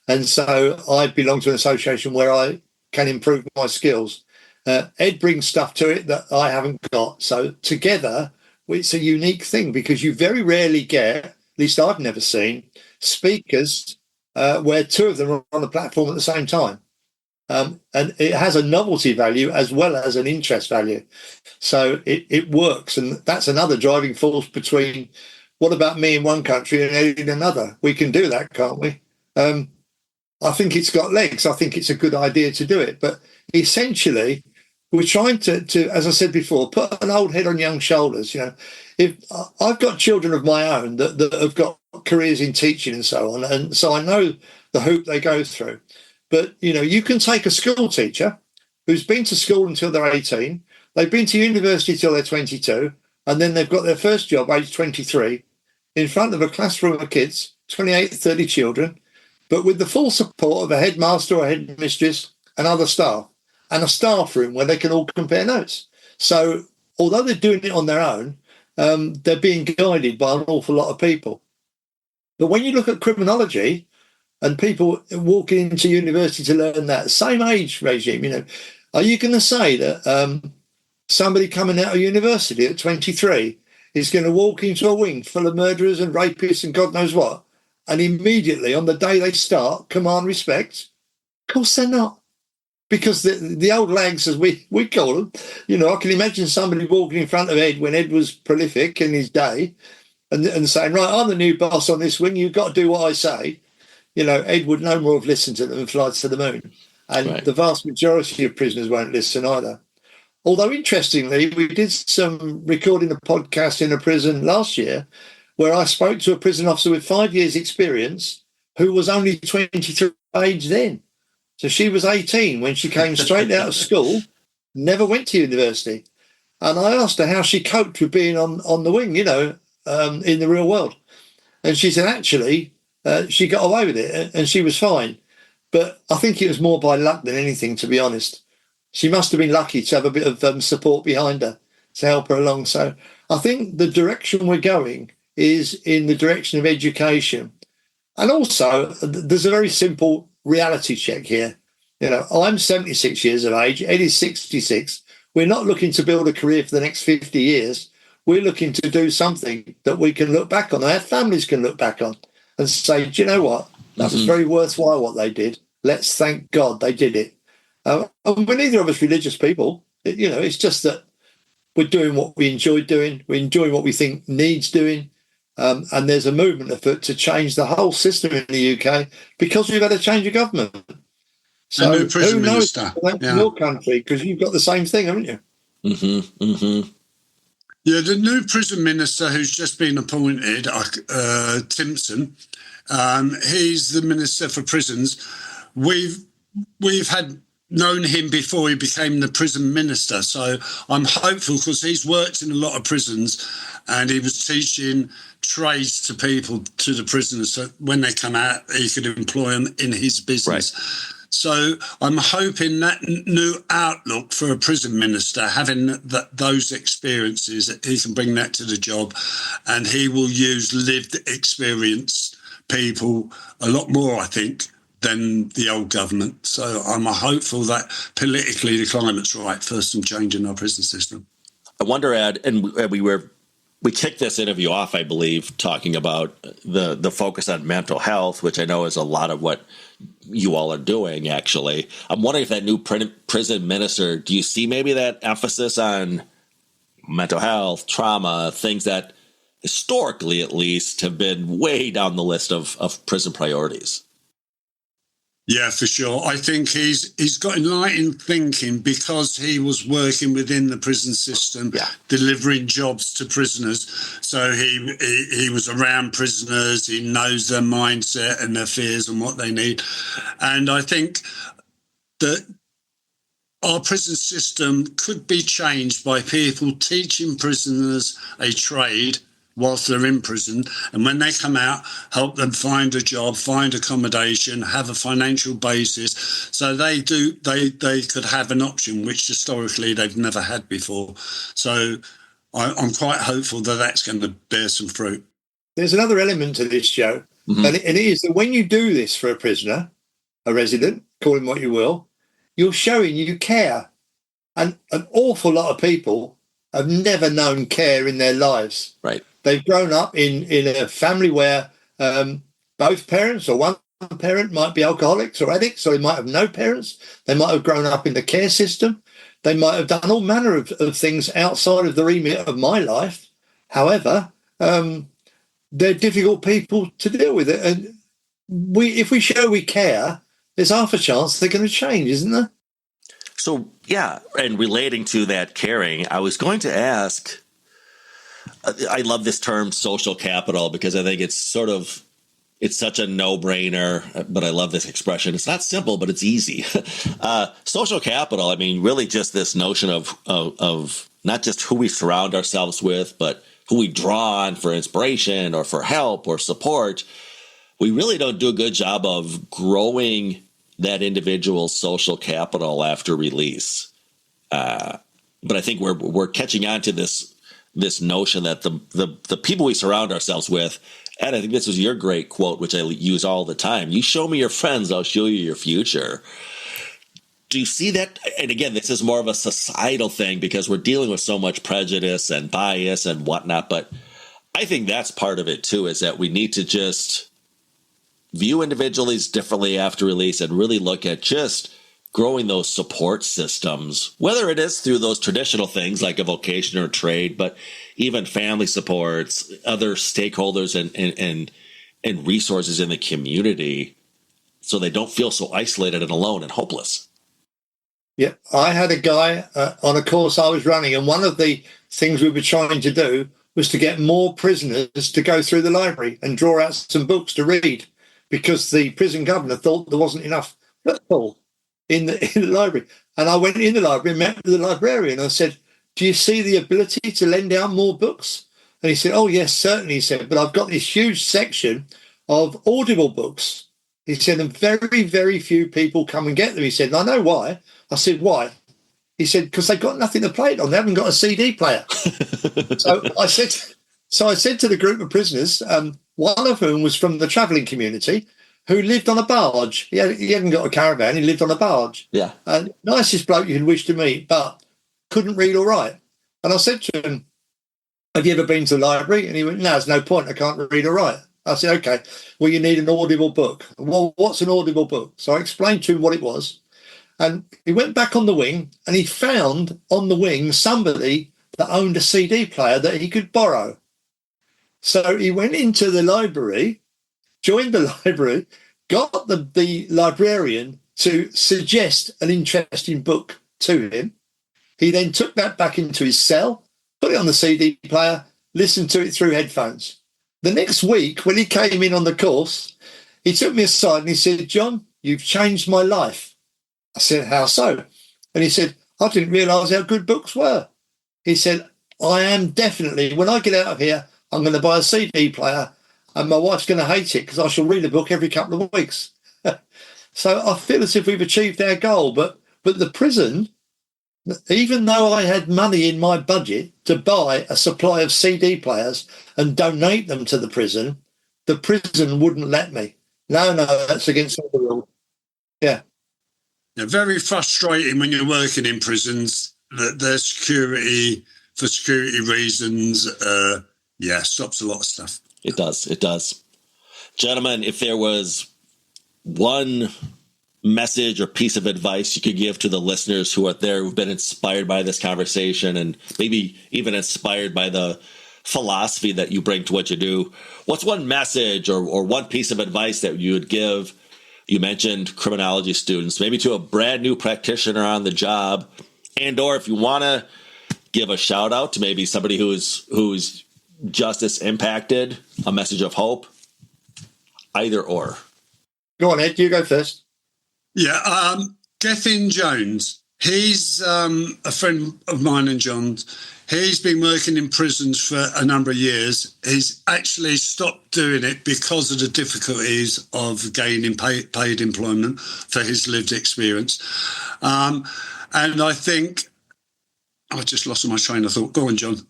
And so I belong to an association where I can improve my skills. Ed brings stuff to it that I haven't got. So together, it's a unique thing because you very rarely get, at least I've never seen, speakers where two of them are on a platform at the same time. And it has a novelty value as well as an interest value. So it works. And that's another driving force between what about me in one country and Ed in another? We can do that, can't we? I think it's got legs. I think it's a good idea to do it. But essentially, we're trying to, as I said before, put an old head on young shoulders. If I've got children of my own that have got careers in teaching and so on, and so I know the hoop they go through. But, you can take a school teacher who's been to school until they're 18, they've been to university till they're 22, and then they've got their first job age 23 in front of a classroom of kids, 28, 30 children, but with the full support of a headmaster or headmistress and other staff, and a staff room where they can all compare notes. So although they're doing it on their own, they're being guided by an awful lot of people. But when you look at criminology and people walking into university to learn that same age regime, are you going to say that somebody coming out of university at 23 is going to walk into a wing full of murderers and rapists and God knows what, and immediately on the day they start command respect? Of course they're not. Because the old lags, as we call them, I can imagine somebody walking in front of Ed when Ed was prolific in his day and saying, right, I'm the new boss on this wing, you've got to do what I say. Ed would no more have listened to them and fly to the moon. And Right. The vast majority of prisoners won't listen either. Although, interestingly, we did some recording a podcast in a prison last year where I spoke to a prison officer with 5 years' experience who was only 23 age then. So she was 18 when she came straight out of school, never went to university. And I asked her how she coped with being on the wing, in the real world. And she said, actually, she got away with it and she was fine. But I think it was more by luck than anything, to be honest. She must have been lucky to have a bit of support behind her to help her along. So I think the direction we're going is in the direction of education. And also, there's a very simple reality check here. I'm 76 years of age, Ed is 66. We're not looking to build a career for the next 50 years. We're looking to do something that we can look back on, our families can look back on and say, do you know what? That was very worthwhile what they did. Let's thank God they did it. And we're neither of us religious people. It's just that we're doing what we enjoy doing. We're enjoying what we think needs doing. And there's a movement afoot to change the whole system in the UK because we've had a change of government. So a new prison who knows minister. in your country, because you've got the same thing, haven't you? Yeah, the new prison minister who's just been appointed, Timpson, he's the Minister for Prisons. We've had known him before he became the prison minister, so I'm hopeful because he's worked in a lot of prisons and he was teaching trades to people, to the prisoners, so when they come out he could employ them in his business. Right. So I'm hoping that new outlook for a prison minister, having those experiences, he can bring that to the job, and he will use lived experience people a lot more, I think, than the old government. So I'm hopeful that politically the climate's right for some change in our prison system. I wonder, Ed, and we kicked this interview off, I believe, talking about the focus on mental health, which I know is a lot of what you all are doing, actually. I'm wondering if that new prison minister, do you see maybe that emphasis on mental health, trauma, things that historically, at least, have been way down the list of prison priorities? Yeah, for sure. I think he's got enlightened thinking because he was working within the prison system, delivering jobs to prisoners. So he was around prisoners. He knows their mindset and their fears and what they need. And I think that our prison system could be changed by people teaching prisoners a trade whilst they're in prison, and when they come out, help them find a job, find accommodation, have a financial basis, so they could have an option which historically they've never had before. So I'm quite hopeful that that's going to bear some fruit. There's another element to this, Joe, and it is that when you do this for a prisoner, a resident, call him what you will, you're showing you care. And an awful lot of people have never known care in their lives. Right. They've grown up in a family where both parents or one parent might be alcoholics or addicts, or they might have no parents. They might have grown up in the care system. They might have done all manner of things outside of the remit of my life. However, they're difficult people to deal with it. And if we show we care, there's half a chance they're going to change, isn't there? So, yeah, and relating to that caring, I was going to ask, I love this term social capital because I think it's such a no-brainer, but I love this expression. It's not simple, but it's easy. Social capital, I mean, really just this notion of not just who we surround ourselves with, but who we draw on for inspiration or for help or support. We really don't do a good job of growing that individual's social capital after release. But I think we're catching on to this notion that the people we surround ourselves with, and I think this was your great quote, which I use all the time. You show me your friends, I'll show you your future. Do you see that? And again, this is more of a societal thing because we're dealing with so much prejudice and bias and whatnot. But I think that's part of it too, is that we need to just view individuals differently after release and really look at just growing those support systems, whether it is through those traditional things like a vocation or trade, but even family supports, other stakeholders and resources in the community so they don't feel so isolated and alone and hopeless. Yeah, I had a guy on a course I was running, and one of the things we were trying to do was to get more prisoners to go through the library and draw out some books to read, because the prison governor thought there wasn't enough football in the library. And I went in the library and met with the librarian. I said, do you see the ability to lend out more books? And he said, oh, yes, certainly, he said, but I've got this huge section of Audible books. He said, and very, very few people come and get them. He said, and I know why. I said, why? He said, because they've got nothing to play it on. They haven't got a CD player. So I said to the group of prisoners, one of whom was from the travelling community, who lived on a barge. He hadn't got a caravan. He lived on a barge. Yeah. Nicest bloke you'd wish to meet, but couldn't read or write. And I said to him, have you ever been to the library? And he went, no, there's no point. I can't read or write. I said, okay, well, you need an Audible book. Well, what's an Audible book? So I explained to him what it was. And he went back on the wing and he found on the wing somebody that owned a CD player that he could borrow. So he went into the library, joined the library, got the librarian to suggest an interesting book to him. He then took that back into his cell, put it on the CD player, listened to it through headphones. The next week, when he came in on the course, he took me aside and he said, John, you've changed my life. I said, how so? And he said, I didn't realise how good books were. He said, I am definitely, when I get out of here, I'm going to buy a CD player and my wife's going to hate it because I shall read a book every couple of weeks. So I feel as if we've achieved our goal. But the prison, even though I had money in my budget to buy a supply of CD players and donate them to the prison wouldn't let me. No, that's against all the rules. Yeah. Yeah, very frustrating when you're working in prisons that their security, for security reasons, stops a lot of stuff. It does. Gentlemen, if there was one message or piece of advice you could give to the listeners who are there, who've been inspired by this conversation and maybe even inspired by the philosophy that you bring to what you do, what's one message or one piece of advice that you would give? You mentioned criminology students, maybe to a brand new practitioner on the job, and or if you want to give a shout out to maybe somebody who's justice impacted, a message of hope, either or. Go on, Ed, you go first. Yeah, Gethin Jones, he's a friend of mine and John's. He's been working in prisons for a number of years. He's actually stopped doing it because of the difficulties of gaining paid employment for his lived experience. And I think I just lost my train of thought. Go on, John.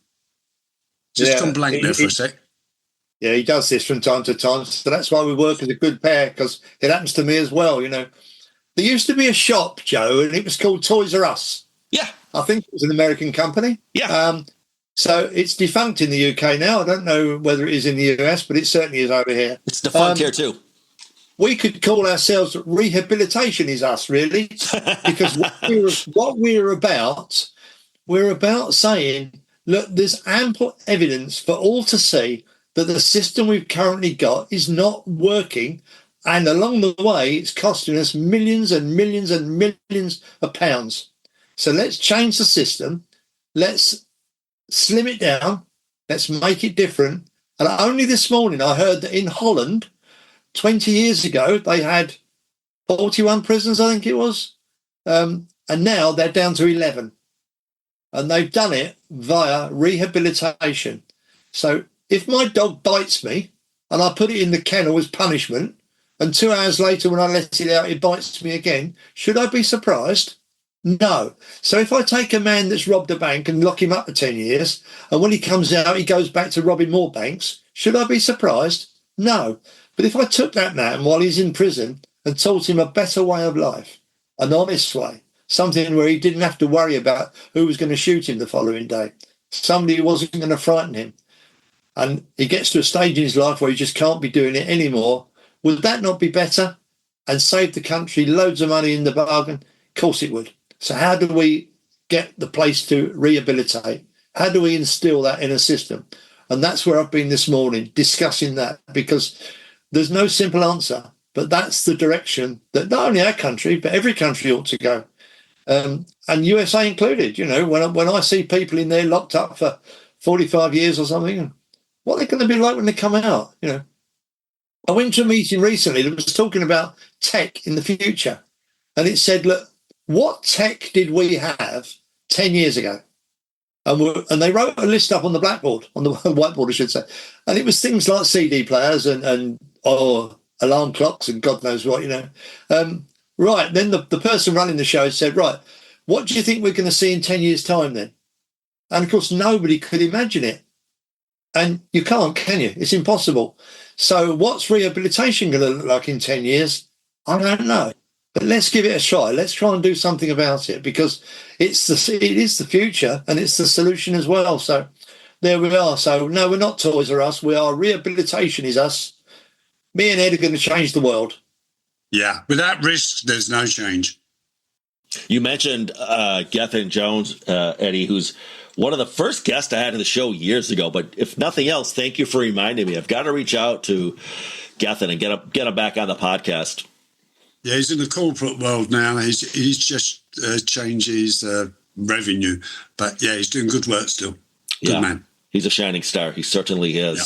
Just gone blank there for a sec. Yeah, he does this from time to time. So that's why we work as a good pair, because it happens to me as well, you know. There used to be a shop, Joe, and it was called Toys R Us. Yeah. I think it was an American company. Yeah. So it's defunct in the UK now. I don't know whether it is in the US, but it certainly is over here. It's defunct here too. We could call ourselves Rehabilitation is Us, really, because what we're about saying, look, there's ample evidence for all to see that the system we've currently got is not working. And along the way, it's costing us millions and millions and millions of pounds. So let's change the system. Let's slim it down. Let's make it different. And only this morning, I heard that in Holland, 20 years ago, they had 41 prisons, I think it was. And now they're down to 11. And they've done it via rehabilitation. So if my dog bites me and I put it in the kennel as punishment, and 2 hours later when I let it out, it bites me again, should I be surprised? No. So if I take a man that's robbed a bank and lock him up for 10 years, and when he comes out, he goes back to robbing more banks, should I be surprised? No. But if I took that man while he's in prison and taught him a better way of life, an honest way, something where he didn't have to worry about who was going to shoot him the following day, somebody who wasn't going to frighten him, and he gets to a stage in his life where he just can't be doing it anymore, would that not be better and save the country loads of money in the bargain? Of course it would. So how do we get the place to rehabilitate? How do we instill that in a system? And that's where I've been this morning, discussing that, because there's no simple answer, but that's the direction that not only our country, but every country ought to go. And USA included. You know, when I see people in there locked up for 45 years or something, what are they going to be like when they come out? You know, I went to a meeting recently that was talking about tech in the future. And it said, look, what tech did we have 10 years ago? And they wrote a list up on the blackboard, on the whiteboard, I should say. And it was things like CD players and alarm clocks and God knows what, you know. Right, then the person running the show said, right, what do you think we're going to see in 10 years' time then? And, of course, nobody could imagine it. And you can't, can you? It's impossible. So what's rehabilitation going to look like in 10 years? I don't know. But let's give it a try. Let's try and do something about it, because it is the future and it's the solution as well. So there we are. So, no, we're not Toys R Us. We are Rehabilitation is us. Me and Ed are going to change the world. Yeah, without risk, there's no change. You mentioned Gethin Jones, Eddie, who's one of the first guests I had on the show years ago. But if nothing else, thank you for reminding me. I've got to reach out to Gethin and get him back on the podcast. Yeah, he's in the corporate world now. He's just changed his revenue. But, yeah, he's doing good work still. Good man. He's a shining star. He certainly is. Yeah.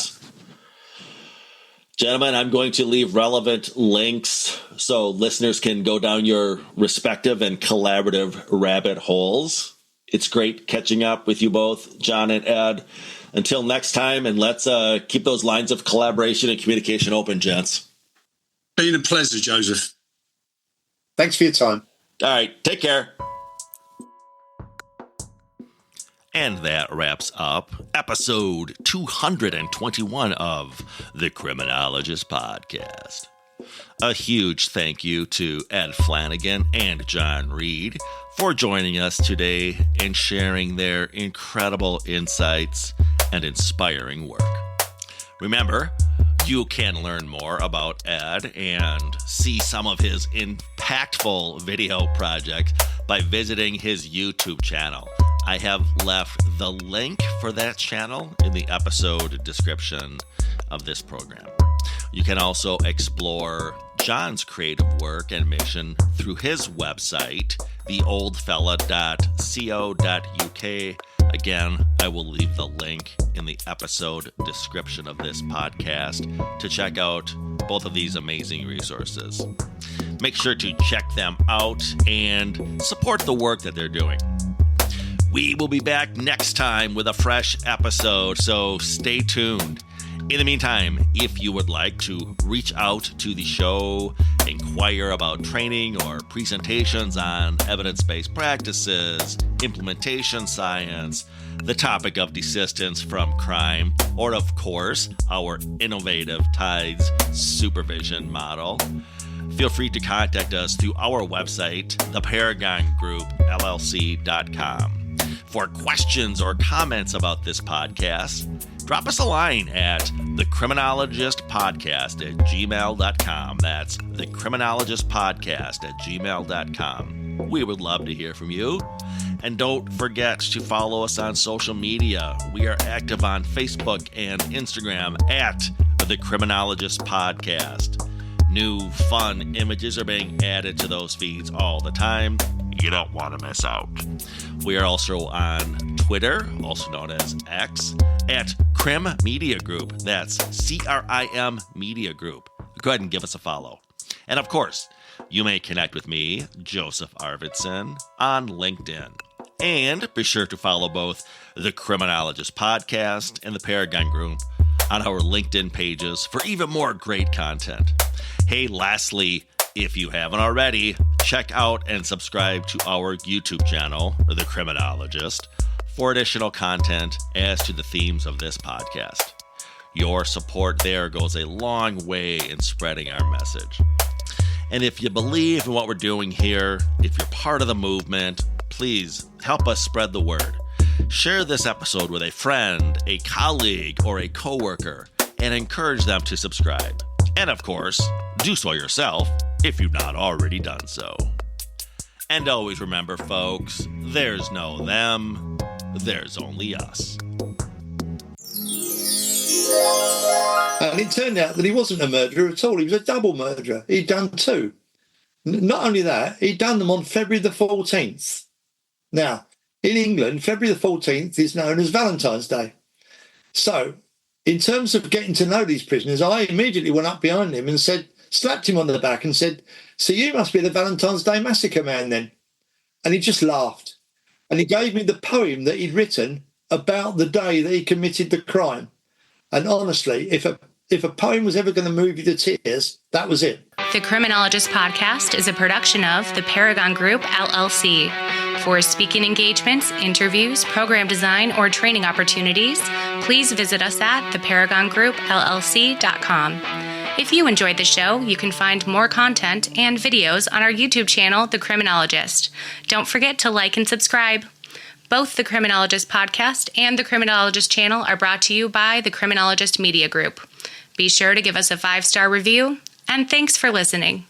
Gentlemen, I'm going to leave relevant links so listeners can go down your respective and collaborative rabbit holes. It's great catching up with you both, John and Ed. Until next time, and let's keep those lines of collaboration and communication open, gents. Been a pleasure, Joseph. Thanks for your time. All right, take care. And that wraps up episode 221 of the Criminologist podcast. A huge thank you to Ed Flanagan and John Reed for joining us today and sharing their incredible insights and inspiring work. Remember, you can learn more about Ed and see some of his impactful video projects by visiting his YouTube channel. I have left the link for that channel in the episode description of this program. You can also explore John's creative work and mission through his website, theoldfella.co.uk. Again, I will leave the link in the episode description of this podcast to check out both of these amazing resources. Make sure to check them out and support the work that they're doing. We will be back next time with a fresh episode, so stay tuned. In the meantime, if you would like to reach out to the show, inquire about training or presentations on evidence-based practices, implementation science, the topic of desistance from crime, or of course, our innovative TIDES supervision model, feel free to contact us through our website, theparagongroup.llc.com. For questions or comments about this podcast, drop us a line at thecriminologistpodcast@gmail.com. That's thecriminologistpodcast@gmail.com. We would love to hear from you. And don't forget to follow us on social media. We are active on Facebook and Instagram at the Criminologist Podcast. New fun images are being added to those feeds all the time. You don't want to miss out. We are also on Twitter, also known as X, at Crim Media Group. That's CRIM Media Group. Go ahead and give us a follow. And of course, you may connect with me, Joseph Arvidsson, on LinkedIn. And be sure to follow both the Criminologist Podcast and the Paragon Group on our LinkedIn pages for even more great content. Hey, lastly, if you haven't already, check out and subscribe to our YouTube channel, The Criminologist, for additional content as to the themes of this podcast. Your support there goes a long way in spreading our message. And if you believe in what we're doing here, if you're part of the movement, please help us spread the word. Share this episode with a friend, a colleague, or a coworker, and encourage them to subscribe. And of course, do so yourself if you've not already done so. And always remember, folks, there's no them, there's only us. And it turned out that he wasn't a murderer at all. He was a double murderer. He'd done two. Not only that, he'd done them on February the 14th. Now, in England, February the 14th is known as Valentine's Day. So, in terms of getting to know these prisoners, I immediately went up behind him and slapped him on the back and said, "So you must be the Valentine's Day massacre man then." And he just laughed. And he gave me the poem that he'd written about the day that he committed the crime. And honestly, if a poem was ever going to move you to tears, that was it. The Criminologist Podcast is a production of the Paragon Group, LLC. For speaking engagements, interviews, program design, or training opportunities, please visit us at theparagongroup.llc.com. If you enjoyed the show, you can find more content and videos on our YouTube channel, The Criminologist. Don't forget to like and subscribe. Both the Criminologist Podcast and the Criminologist channel are brought to you by the Criminologist Media Group. Be sure to give us a 5-star review, and thanks for listening.